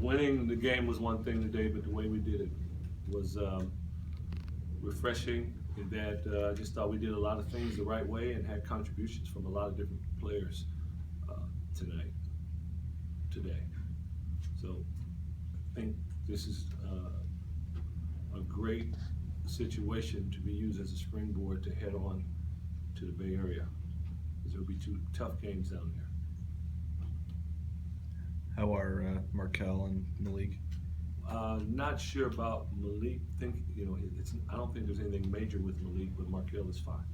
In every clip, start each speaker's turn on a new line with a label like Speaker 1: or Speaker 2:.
Speaker 1: winning the game was one thing today, but the way we did it was refreshing in that I just thought we did a lot of things the right way and had contributions from a lot of different players today. So I think this is a great situation to be used as a springboard to head on to the Bay Area, because there'll be two tough games down there.
Speaker 2: How are Markel and Malik?
Speaker 1: Not sure about Malik. I don't think there's anything major with Malik, but Markel is fine.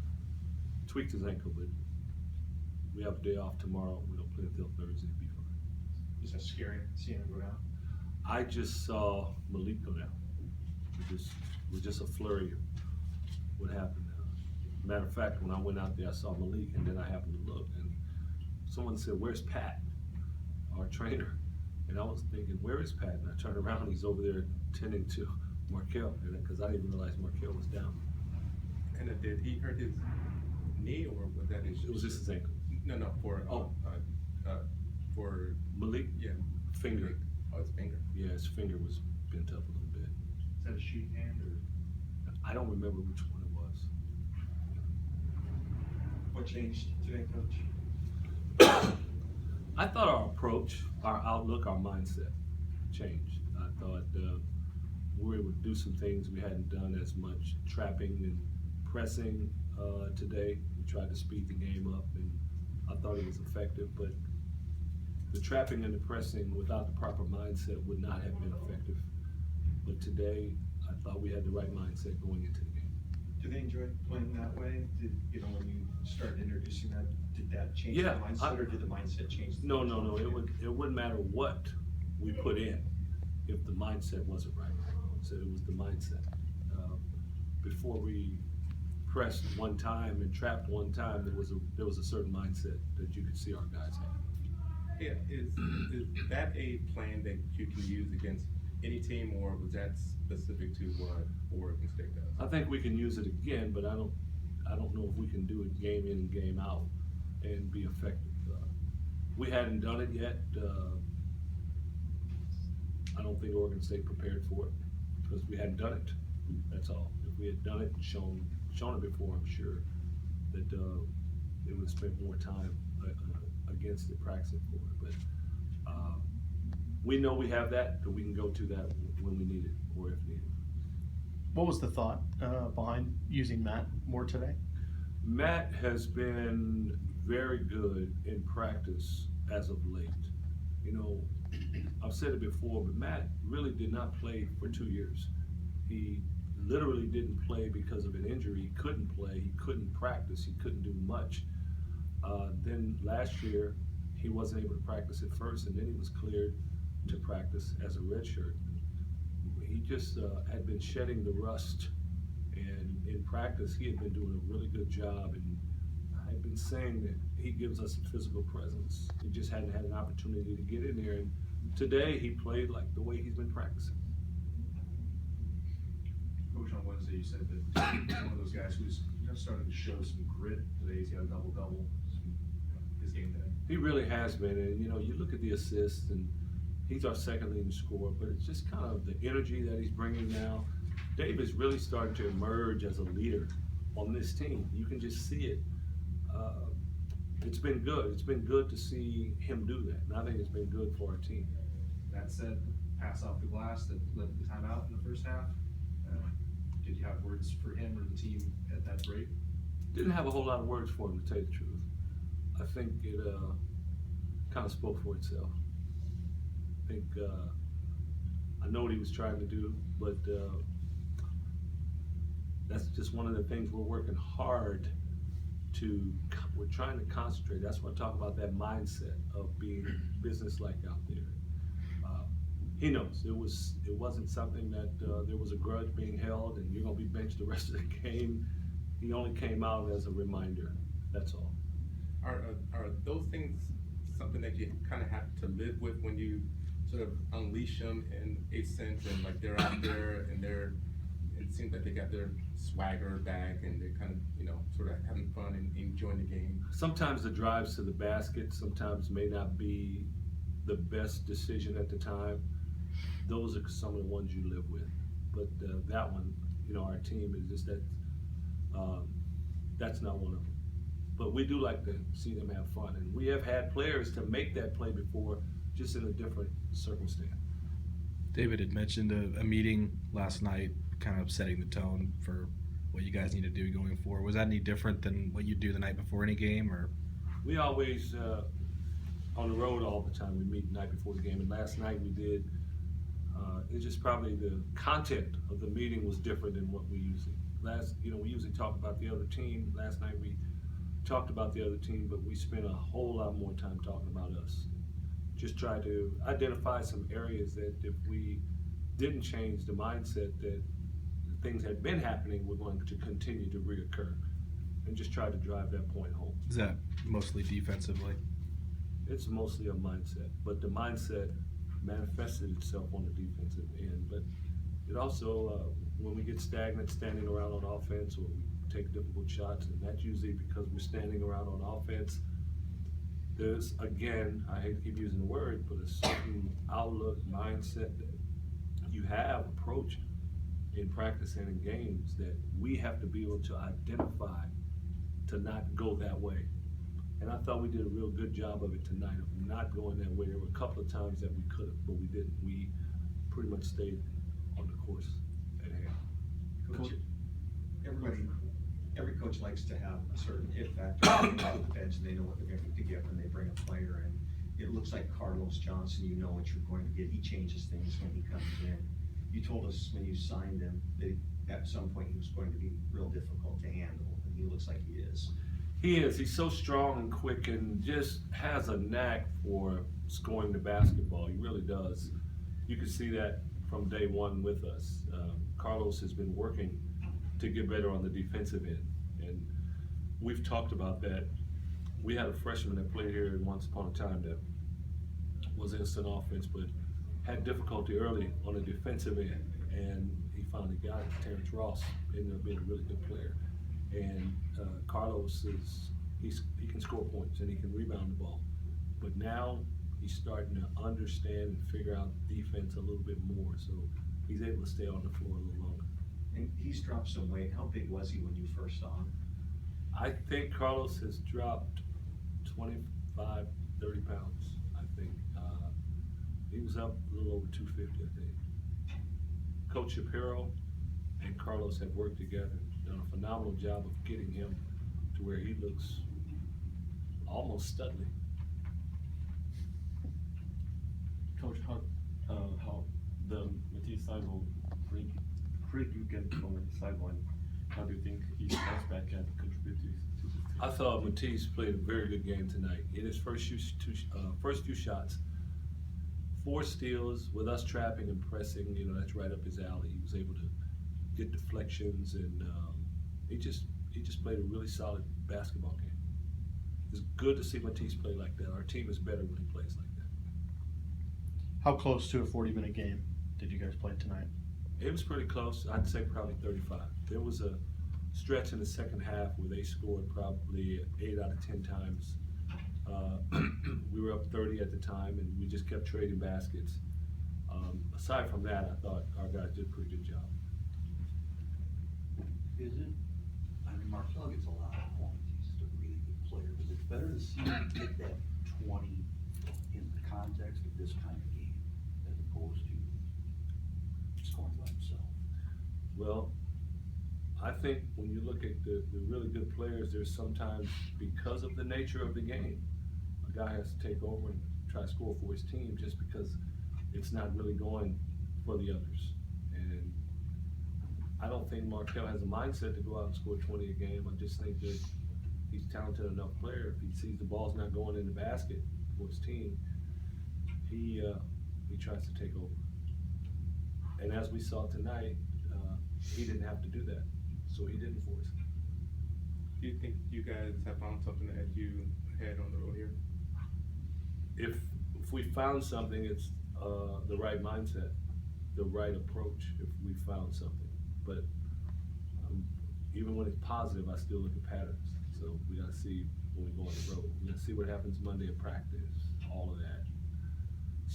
Speaker 1: Tweaked his ankle, but we have a day off tomorrow. We don't play until Thursday. It'll be fine.
Speaker 3: Is that scary, seeing him go down?
Speaker 1: I just saw Malik go down. It was just a flurry of what happened. Matter of fact, when I went out there, I saw Malik, and then I happened to look, and someone said, "Where's Pat, our trainer?" And I was thinking, where is Pat? And I turned around, he's over there tending to Markel, because I didn't realize Markel was down.
Speaker 4: And did he hurt his knee, or was that his?
Speaker 1: It was just his ankle.
Speaker 4: No, for
Speaker 1: Malik?
Speaker 4: Yeah.
Speaker 1: Finger.
Speaker 4: Oh, his finger.
Speaker 1: Yeah, his finger was bent up a little bit.
Speaker 3: Is that a sheet hand or?
Speaker 1: I don't remember which one it was.
Speaker 3: What changed today, Coach?
Speaker 1: I thought our approach, our outlook, our mindset changed. I thought we were able to do some things we hadn't done as much, trapping and pressing today. We tried to speed the game up, and I thought it was effective, but the trapping and the pressing without the proper mindset would not have been effective. But today, I thought we had the right mindset going into the game.
Speaker 3: Do they enjoy playing that way? When you started introducing that, did that change the mindset, or did the mindset change?
Speaker 1: No. It wouldn't matter what we put in if the mindset wasn't right. So it was the mindset. Before we pressed one time and trapped one time, there was a certain mindset that you could see our guys had.
Speaker 4: Yeah, is that a plan that you can use against any team, or was that specific to what Oregon State does?
Speaker 1: I think we can use it again, but I don't know if we can do it game in and game out and be effective. We hadn't done it yet. I don't think Oregon State prepared for it because we hadn't done it. That's all. If we had done it and shown it before, I'm sure that they would have spent more time against it, practicing for it. But we know we have that we can go to that when we need it or if needed.
Speaker 2: What was the thought behind using Matt more today?
Speaker 1: Matt has been very good in practice as of late. I've said it before, but Matt really did not play for 2 years. He literally didn't play because of an injury. He couldn't play, he couldn't practice, he couldn't do much. Then last year, he wasn't able to practice at first, and then he was cleared to practice as a redshirt. He just had been shedding the rust, and in practice, he had been doing a really good job. And I've been saying that he gives us a physical presence. He just hadn't had an opportunity to get in there. And today, he played like the way he's been practicing.
Speaker 3: Coach, on Wednesday, you said that he's one of those guys who's started to show some grit. Today, he's got a double-double. His game today.
Speaker 1: He really has been, and you look at the assists, and he's our second leading scorer, but it's just kind of the energy that he's bringing now. Dave is really starting to emerge as a leader on this team. You can just see it. It's been good. It's been good to see him do that, and I think it's been good for our team.
Speaker 3: That said, pass off the glass that led to the timeout in the first half. Did you have words for him or the team at that break?
Speaker 1: Didn't have a whole lot of words for him, to tell you the truth. I think it kind of spoke for itself. I think I know what he was trying to do, but that's just one of the things we're working hard to. We're trying to concentrate. That's what I talk about, that mindset of being business-like out there. He knows it wasn't something that there was a grudge being held and you're going to be benched the rest of the game. He only came out as a reminder. That's all.
Speaker 4: Are those things something that you kind of have to live with when you sort of unleash them in a sense, and like they're out there and it seems like they got their swagger back and they're kind of sort of having fun and enjoying the game?
Speaker 1: Sometimes the drives to the basket sometimes may not be the best decision at the time. those are some of the ones you live with. But that one, our team is just that. That's not one of them. But we do like to see them have fun, and we have had players to make that play before, just in a different circumstance.
Speaker 5: David had mentioned a meeting last night, kind of setting the tone for what you guys need to do going forward. Was that any different than what you do the night before any game, or?
Speaker 1: We always, on the road all the time, we meet the night before the game, and last night we did. It's just probably the content of the meeting was different than what we usually. We usually talk about the other team. Last night we talked about the other team, but we spent a whole lot more time talking about us. Just try to identify some areas that if we didn't change the mindset that things had been happening were going to continue to reoccur, and just try to drive that point home.
Speaker 5: Is that mostly defensively?
Speaker 1: It's mostly a mindset, but the mindset manifested itself on the defensive end. But it also, when we get stagnant, standing around on offense, or we take difficult shots, and that's usually because we're standing around on offense, there's, again, I hate to keep using the word, but a certain outlook, mindset that you have, approach in practice and in games that we have to be able to identify to not go that way. And I thought we did a real good job of it tonight, of not going that way. There were a couple of times that we could have, but we didn't. We pretty much stayed on the course at hand.
Speaker 6: Coach, every coach likes to have a certain it factor on the bench, and they know what they're going to get when they bring a player in. It looks like Carlos Johnson, you know what you're going to get. He changes things when he comes in. You told us when you signed him that at some point he was going to be real difficult to handle, and he looks like he is.
Speaker 1: He is. He's so strong and quick and just has a knack for scoring the basketball. He really does. You can see that from day one with us. Carlos has been working to get better on the defensive end, and we've talked about that. We had a freshman that played here once upon a time that was instant offense, but had difficulty early on the defensive end, and he finally got it. Terrence Ross ended up being a really good player. And Carlos he can score points and he can rebound the ball, but now he's starting to understand and figure out defense a little bit more, so he's able to stay on the floor a little longer.
Speaker 6: And he's dropped some weight. How big was he when you first saw him?
Speaker 1: I think Carlos has dropped 25, 30 pounds, I think. He was up a little over 250, I think. Coach Shapiro and Carlos have worked together, done a phenomenal job of getting him to where he looks almost studly.
Speaker 7: Coach, how the Matisse Seibel break you get from the sideline, how do you think he steps back and contribute to this team?
Speaker 1: I thought Matisse played a very good game tonight. In his first few shots, 4 steals with us trapping and pressing, that's right up his alley. He was able to get deflections, and he just played a really solid basketball game. It's good to see Matisse play like that. Our team is better when he plays like that.
Speaker 2: How close to a 40-minute game did you guys play tonight?
Speaker 1: It was pretty close. I'd say probably 35. There was a stretch in the second half where they scored probably 8 out of 10 times. We were up 30 at the time, and we just kept trading baskets. Aside from that, I thought our guys did a pretty good job.
Speaker 8: Markel gets a lot of points. He's just a really good player. Is it better to see him get that 20 in the context of this kind of game as opposed to scoring by himself?
Speaker 1: Well, I think when you look at the really good players, there's sometimes, because of the nature of the game, a guy has to take over and try to score for his team just because it's not really going for the others. And I don't think Markel has a mindset to go out and score 20 a game. I just think that he's a talented enough player. If he sees the ball's not going in the basket for his team, he tries to take over. And as we saw tonight, he didn't have to do that, so he didn't force it.
Speaker 4: Do you think you guys have found something that you had on the road here?
Speaker 1: If we found something, it's the right mindset, the right approach. If we found something, but even when it's positive, I still look at patterns. So we gotta see when we go on the road. We gotta see what happens Monday at practice, all of that.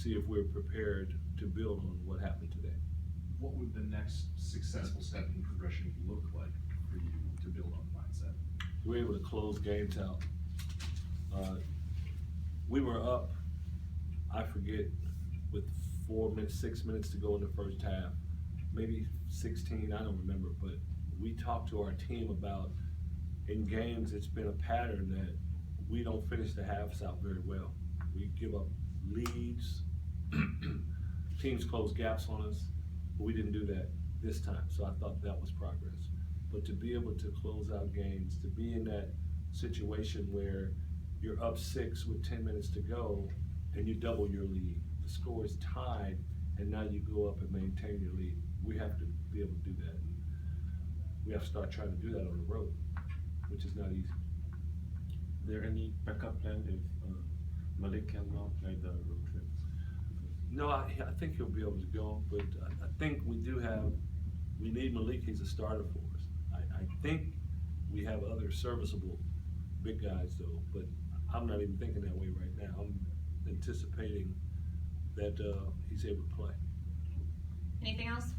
Speaker 1: see if we're prepared to build on what happened today.
Speaker 3: What would the next successful step in progression look like for you to build on the mindset?
Speaker 1: We're able to close games out. We were up, I forget, with 4 minutes, 6 minutes to go in the first half, maybe 16, I don't remember, but we talked to our team about, in games, it's been a pattern that we don't finish the halves out very well. We give up leads, teams close gaps on us, but we didn't do that this time, so I thought that was progress. But to be able to close out games, to be in that situation where you're up 6 with 10 minutes to go and you double your lead, the score is tied, and now you go up and maintain your lead. We have to be able to do that. We have to start trying to do that on the road, which is not easy.
Speaker 7: Is there any backup plan if Malik cannot make the road trip?
Speaker 1: No, I think he'll be able to go, but I think we need Malik, he's a starter for us. I think we have other serviceable big guys though, but I'm not even thinking that way right now. I'm anticipating that he's able to play.
Speaker 9: Anything else?